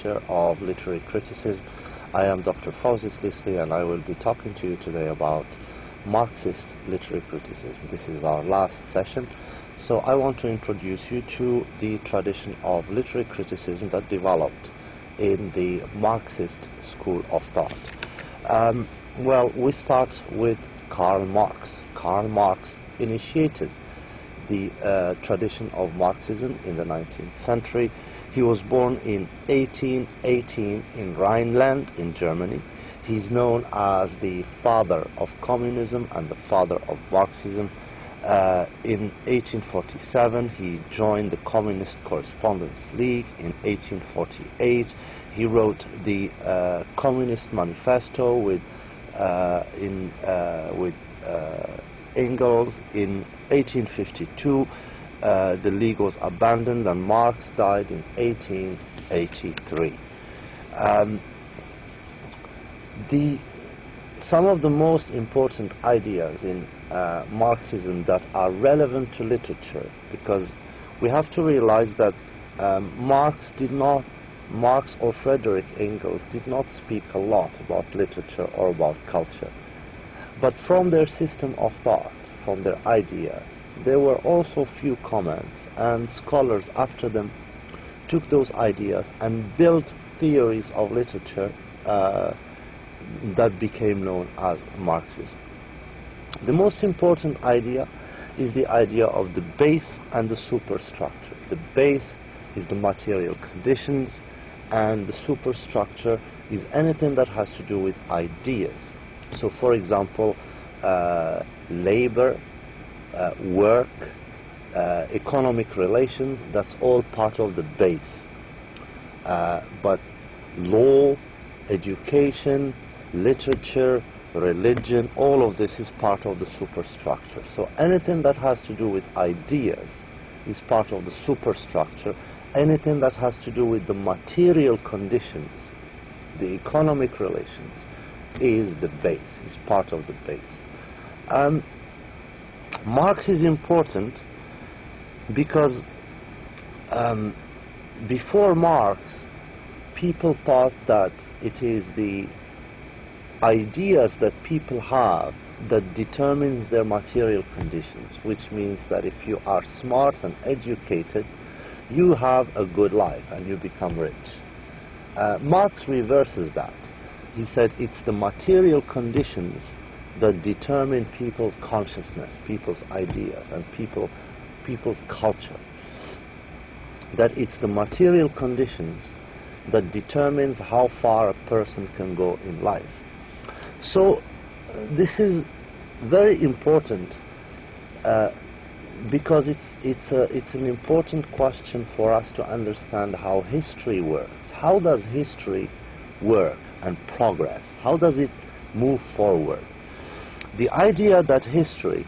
teacher of literary criticism. I am Dr. Fouzi Slisli, and I will be talking to you today about Marxist literary criticism. This is our last session, so I want to introduce you to the tradition of literary criticism that developed in the Marxist school of thought. Well, we start with Karl Marx. Karl Marx initiated the tradition of Marxism in the 19th century. He was born in 1818 in Rhineland in Germany. He's known as the father of communism and the father of Marxism. In 1847 he joined the Communist Correspondence League. In 1848 he wrote the Communist Manifesto with Engels. In 1852 the League was abandoned and Marx died in 1883. Some of the most important ideas in Marxism that are relevant to literature, because we have to realize that Marx or Frederick Engels did not speak a lot about literature or about culture, but from their system of thought, from their ideas, there were also few comments, and scholars after them took those ideas and built theories of literature that became known as Marxism. The most important idea is the idea of the base and the superstructure. The base is the material conditions, and the superstructure is anything that has to do with ideas. So, for example, labor, work, economic relations, that's all part of the base. But law, education, literature, religion, all of this is part of the superstructure. So anything that has to do with ideas is part of the superstructure. Anything that has to do with the material conditions, the economic relations, is the base, is part of the base. Marx is important because before Marx, people thought that it is the ideas that people have that determines their material conditions, which means that if you are smart and educated, you have a good life and you become rich. Marx reverses that. He said it's the material conditions that determine people's consciousness, people's ideas, and people's culture. That it's the material conditions that determines how far a person can go in life. So this is very important because it's an important question for us to understand how history works. How does history work and progress? How does it move forward? The idea that history,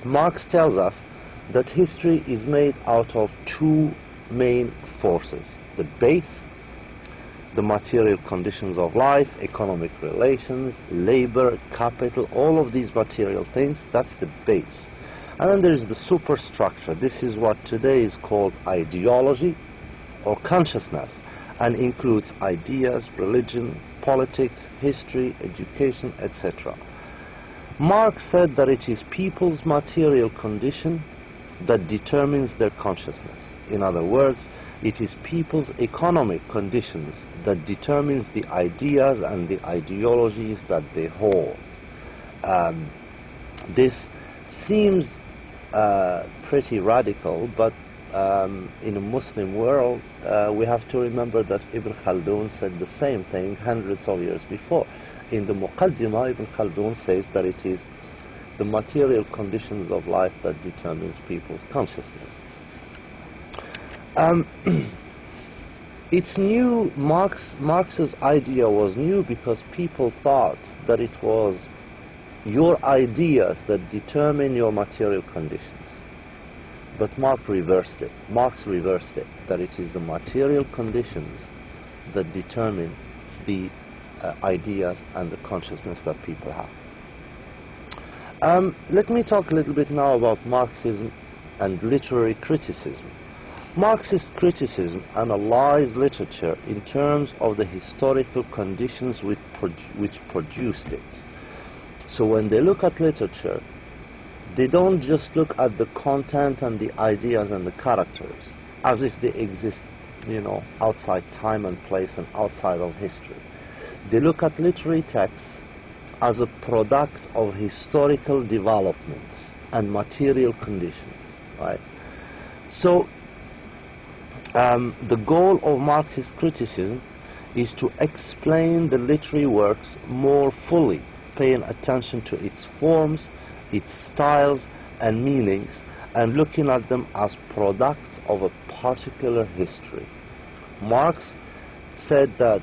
Marx tells us that history is made out of two main forces: the base, the material conditions of life, economic relations, labor, capital, all of these material things, that's the base. And then there is the superstructure. This is what today is called ideology or consciousness, and includes ideas, religion, politics, history, education, etc. Marx said that it is people's material condition that determines their consciousness. In other words, it is people's economic conditions that determines the ideas and the ideologies that they hold. This seems pretty radical, but in a Muslim world, we have to remember that Ibn Khaldun said the same thing hundreds of years before. In the Muqaddimah, Ibn Khaldun says that it is the material conditions of life that determines people's consciousness. It's new. Marx's idea was new because people thought that it was your ideas that determine your material conditions. But Marx reversed it. That it is the material conditions that determine the ideas and the consciousness that people have. Let me talk a little bit now about Marxism and literary criticism. Marxist criticism analyzed literature in terms of the historical conditions which produced it. So when they look at literature, they don't just look at the content and the ideas and the characters as if they exist, outside time and place and outside of history. They look at literary texts as a product of historical developments and material conditions, right? So the goal of Marxist criticism is to explain the literary works more fully, paying attention to its forms, its styles and meanings, and looking at them as products of a particular history. Marx said that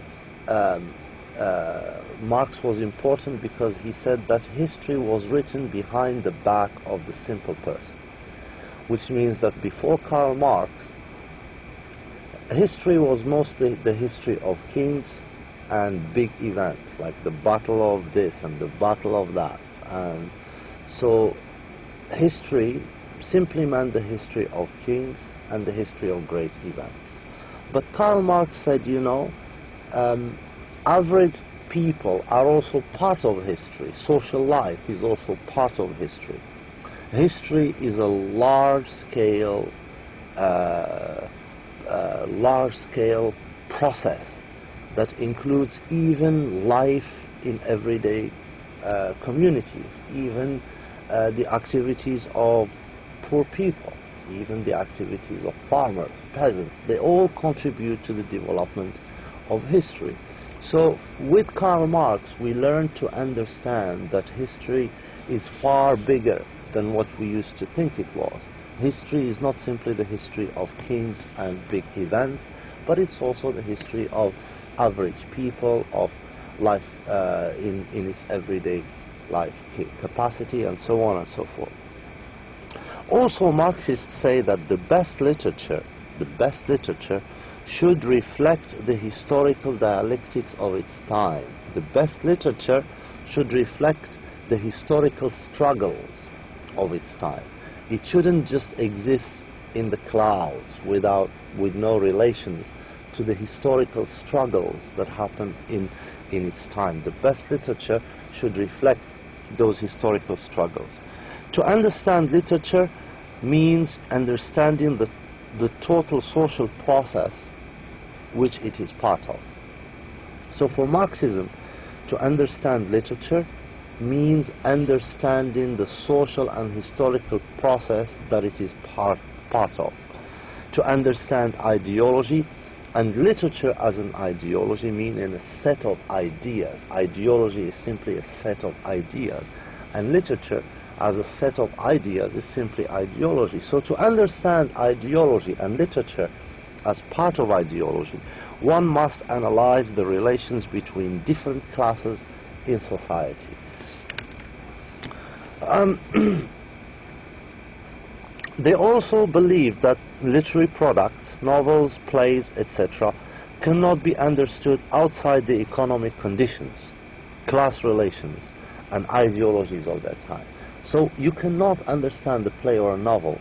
Marx was important because he said that history was written behind the back of the simple person, which means that before Karl Marx, history was mostly the history of kings and big events like the battle of this and the battle of that. And so history simply meant the history of kings and the history of great events. But Karl Marx said, average people are also part of history. Social life is also part of history. History is a large-scale process that includes even life in everyday communities, even the activities of poor people, even the activities of farmers, peasants. They all contribute to the development of history. So with Karl Marx, we learn to understand that history is far bigger than what we used to think it was. History is not simply the history of kings and big events, but it's also the history of average people, of life in its everyday life capacity, and so on and so forth. Also, Marxists say that the best literature should reflect the historical dialectics of its time. The best literature should reflect the historical struggles of its time. It shouldn't just exist in the clouds with no relations to the historical struggles that happened in its time. The best literature should reflect those historical struggles. To understand literature means understanding the total social process which it is part of. So for Marxism, to understand literature means understanding the social and historical process that it is part of. To understand ideology, and literature as an ideology meaning a set of ideas. Ideology is simply a set of ideas, and literature as a set of ideas is simply ideology. So to understand ideology and literature as part of ideology, one must analyze the relations between different classes in society. They also believe that literary products, novels, plays, etc., cannot be understood outside the economic conditions, class relations, and ideologies of their time. So you cannot understand a play or a novel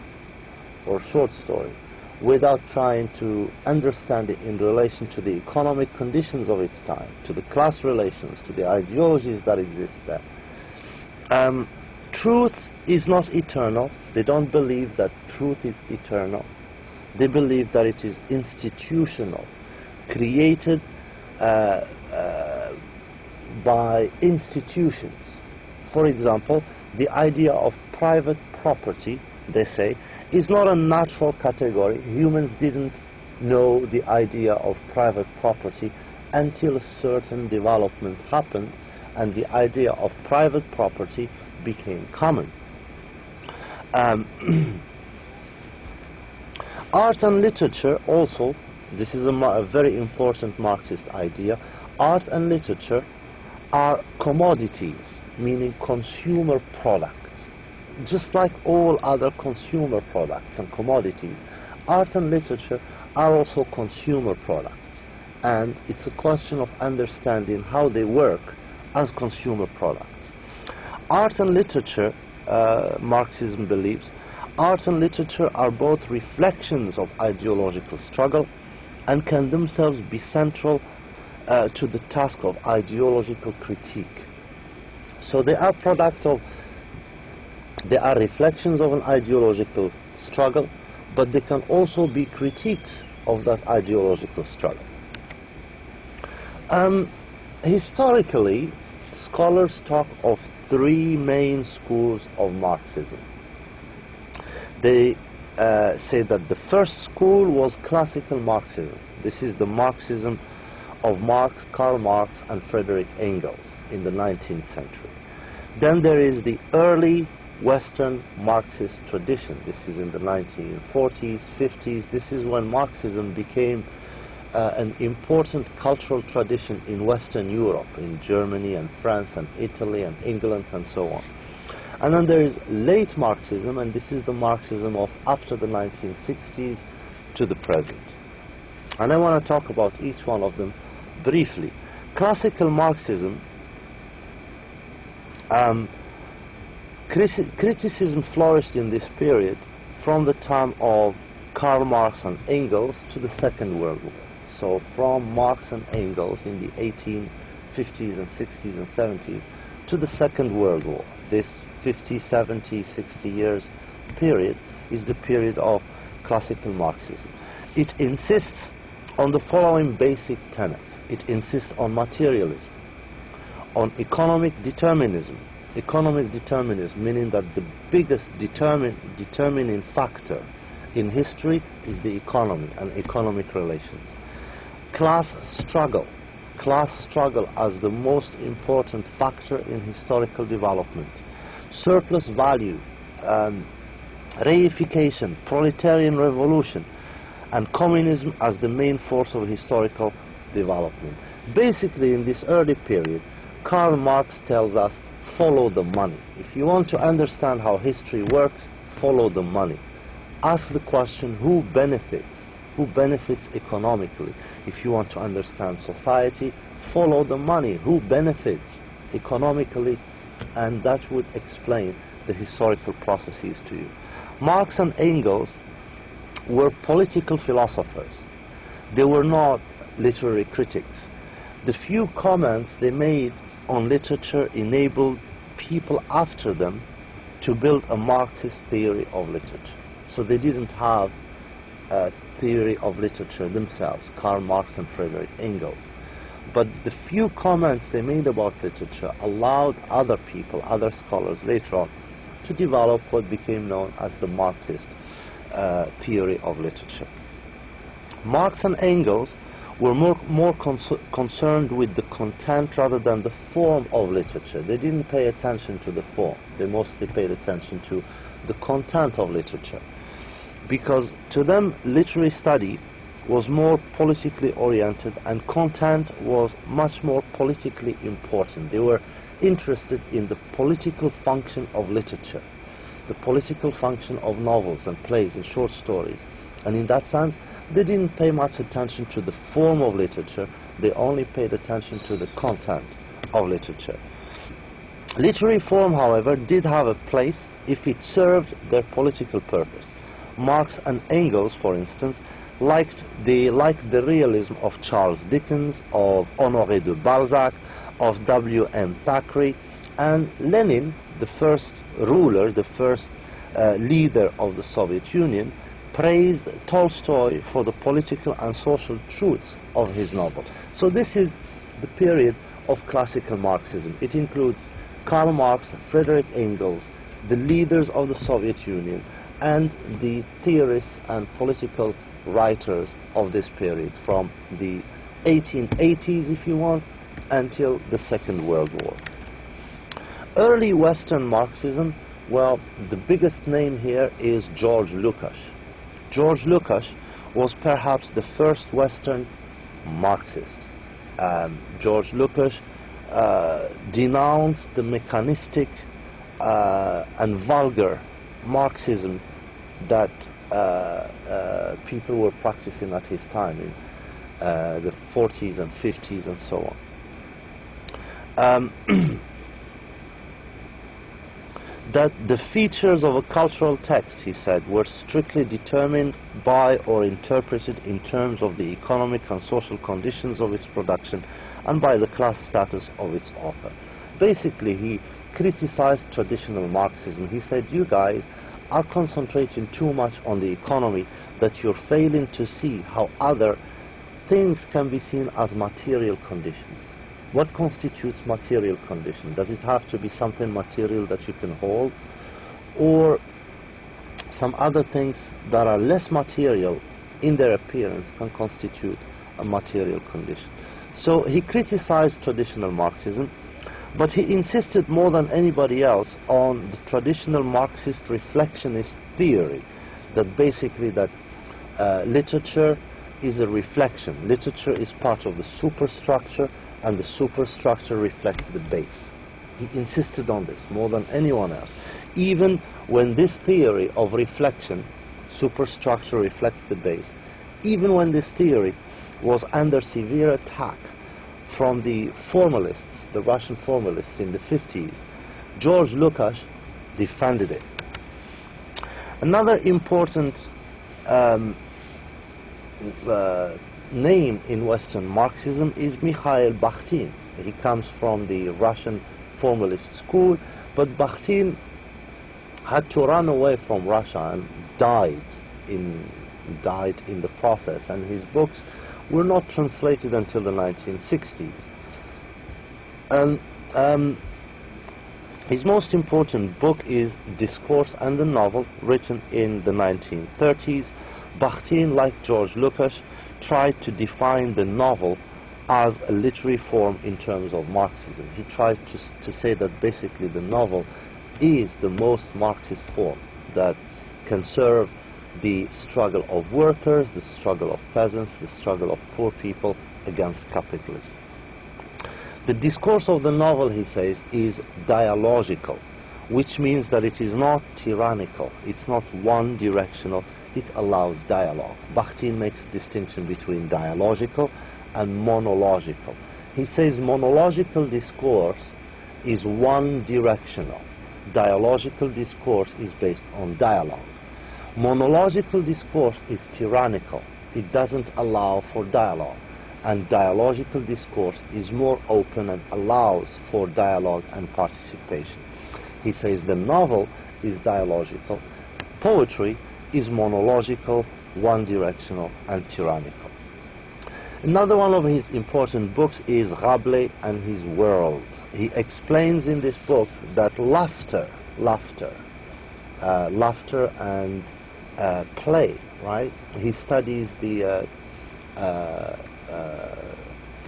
or short story without trying to understand it in relation to the economic conditions of its time, to the class relations, to the ideologies that exist there. Truth is not eternal. They don't believe that truth is eternal. They believe that it is institutional, created by institutions. For example, the idea of private property, they say, is not a natural category. Humans didn't know the idea of private property until a certain development happened, and the idea of private property became common. Art and literature also, this is a very important Marxist idea, art and literature are commodities, meaning consumer products. Just like all other consumer products and commodities, art and literature are also consumer products. And it's a question of understanding how they work as consumer products. Art and literature, Marxism believes, art and literature are both reflections of ideological struggle and can themselves be central to the task of ideological critique. So they are they are reflections of an ideological struggle, but they can also be critiques of that ideological struggle. Historically, scholars talk of three main schools of Marxism. They say that the first school was classical Marxism. This is the Marxism of Marx, Karl Marx, and Friedrich Engels in the 19th century. Then there is the early Western Marxist tradition. This is in the 1940s, 50s. This is when Marxism became an important cultural tradition in Western Europe, in Germany and France and Italy and England and so on. And then there is late Marxism, and this is the Marxism of after the 1960s to the present. And I want to talk about each one of them briefly. Classical Marxism, criticism flourished in this period from the time of Karl Marx and Engels to the Second World War. So from Marx and Engels in the 1850s and 60s and 70s to the Second World War. This 50, 70, 60 years period is the period of classical Marxism. It insists on the following basic tenets. It insists on materialism, on economic determinism. Economic determinism, meaning that the biggest determining factor in history is the economy and economic relations. Class struggle as the most important factor in historical development. Surplus value, reification, proletarian revolution, and communism as the main force of historical development. Basically, in this early period, Karl Marx tells us, follow the money. If you want to understand how history works, follow the money. Ask the question, who benefits? Who benefits economically? If you want to understand society, follow the money. Who benefits economically? And that would explain the historical processes to you. Marx and Engels were political philosophers. They were not literary critics. The few comments they made on literature enabled people after them to build a Marxist theory of literature. So they didn't have a theory of literature themselves, Karl Marx and Friedrich Engels. But the few comments they made about literature allowed other people, other scholars later on, to develop what became known as the Marxist theory of literature. Marx and Engels were more concerned with the content rather than the form of literature. They didn't pay attention to the form. They mostly paid attention to the content of literature. Because to them, literary study was more politically oriented and content was much more politically important. They were interested in the political function of literature, the political function of novels and plays and short stories. And in that sense, they didn't pay much attention to the form of literature. They only paid attention to the content of literature. Literary form, however, did have a place if it served their political purpose. Marx and Engels, for instance, liked the realism of Charles Dickens, of Honoré de Balzac, of W.M. Thackeray, and Lenin, the first ruler, the first leader of the Soviet Union, praised Tolstoy for the political and social truths of his novel. So this is the period of classical Marxism. It includes Karl Marx, Friedrich Engels, the leaders of the Soviet Union, and the theorists and political writers of this period from the 1880s, if you want, until the Second World War. Early Western Marxism, well, the biggest name here is George Lukács. George Lukács was perhaps the first Western Marxist. George Lukács denounced the mechanistic and vulgar Marxism that people were practicing at his time in the 40s and 50s and so on. that the features of a cultural text, he said, were strictly determined by or interpreted in terms of the economic and social conditions of its production and by the class status of its author. Basically, he criticized traditional Marxism. He said, you guys are concentrating too much on the economy, that you're failing to see how other things can be seen as material conditions. What constitutes material condition? Does it have to be something material that you can hold, or some other things that are less material in their appearance can constitute a material condition? So he criticized traditional Marxism, but he insisted more than anybody else on the traditional Marxist reflectionist theory, that basically that literature is a reflection. Literature is part of the superstructure, and the superstructure reflects the base. He insisted on this more than anyone else. Even when this theory of reflection, superstructure reflects the base, even when this theory was under severe attack from the formalists, the Russian formalists in the 50s, George Lukács defended it. Another important name in Western Marxism is Mikhail Bakhtin. He comes from the Russian formalist school, but Bakhtin had to run away from Russia and died in the process, and his books were not translated until the 1960s. And his most important book is Discourse and the Novel, written in the 1930s. Bakhtin, like George Lukács, tried to define the novel as a literary form in terms of Marxism. He tried to say that basically the novel is the most Marxist form that can serve the struggle of workers, the struggle of peasants, the struggle of poor people against capitalism. The discourse of the novel, he says, is dialogical, which means that it is not tyrannical, it's not one-directional, it allows dialogue. Bakhtin makes a distinction between dialogical and monological. He says monological discourse is one-directional. Dialogical discourse is based on dialogue. Monological discourse is tyrannical. It doesn't allow for dialogue. And dialogical discourse is more open and allows for dialogue and participation. He says the novel is dialogical. Poetry is monological, one-directional, and tyrannical. Another one of his important books is Rabelais and His World. He explains in this book that laughter and play, right? He studies the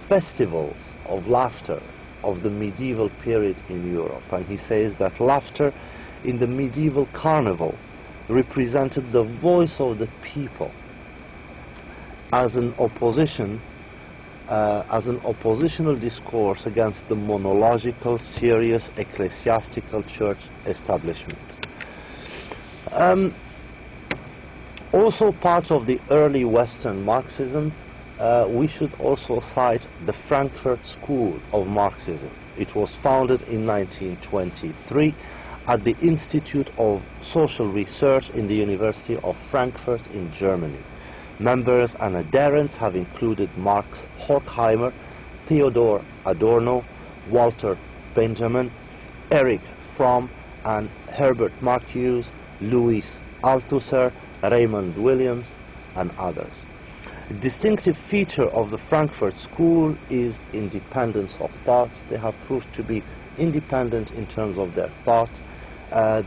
festivals of laughter of the medieval period in Europe, and he says that laughter in the medieval carnival represented the voice of the people as an opposition, as an oppositional discourse against the monological, serious ecclesiastical church establishment. Also part of the early Western Marxism, we should also cite the Frankfurt School of Marxism. It was founded in 1923 at the Institute of Social Research in the University of Frankfurt in Germany. Members and adherents have included Max Horkheimer, Theodor Adorno, Walter Benjamin, Erich Fromm, and Herbert Marcuse, Louis Althusser, Raymond Williams, and others. A distinctive feature of the Frankfurt School is independence of thought. They have proved to be independent in terms of their thought.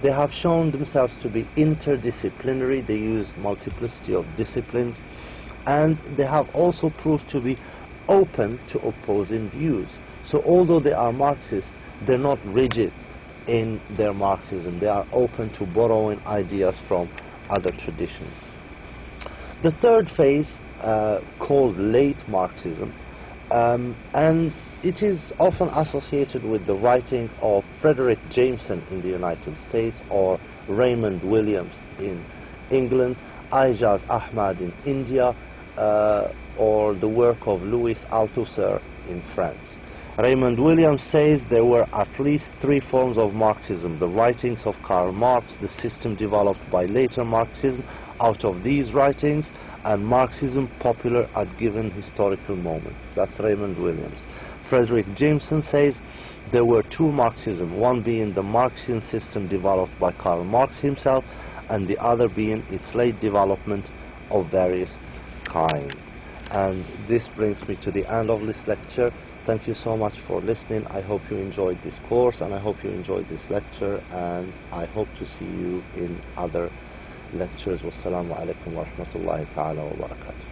They have shown themselves to be interdisciplinary. They use multiplicity of disciplines, and they have also proved to be open to opposing views. So although they are Marxist, they're not rigid in their Marxism. They are open to borrowing ideas from other traditions. The third phase, called late Marxism, and it is often associated with the writing of Frederick Jameson in the United States, or Raymond Williams in England, Ijaz Ahmad in India, or the work of Louis Althusser in France. Raymond Williams says there were at least 3 forms of Marxism: the writings of Karl Marx, the system developed by later Marxism out of these writings, and Marxism popular at given historical moments. That's Raymond Williams. Frederick Jameson says there were 2 Marxism, one being the Marxian system developed by Karl Marx himself, and the other being its late development of various kinds. And this brings me to the end of this lecture. Thank you so much for listening. I hope you enjoyed this course, and I hope you enjoyed this lecture, and I hope to see you in other lectures. Wassalamu alaikum wa rahmatullahi ta'ala wa barakatuh.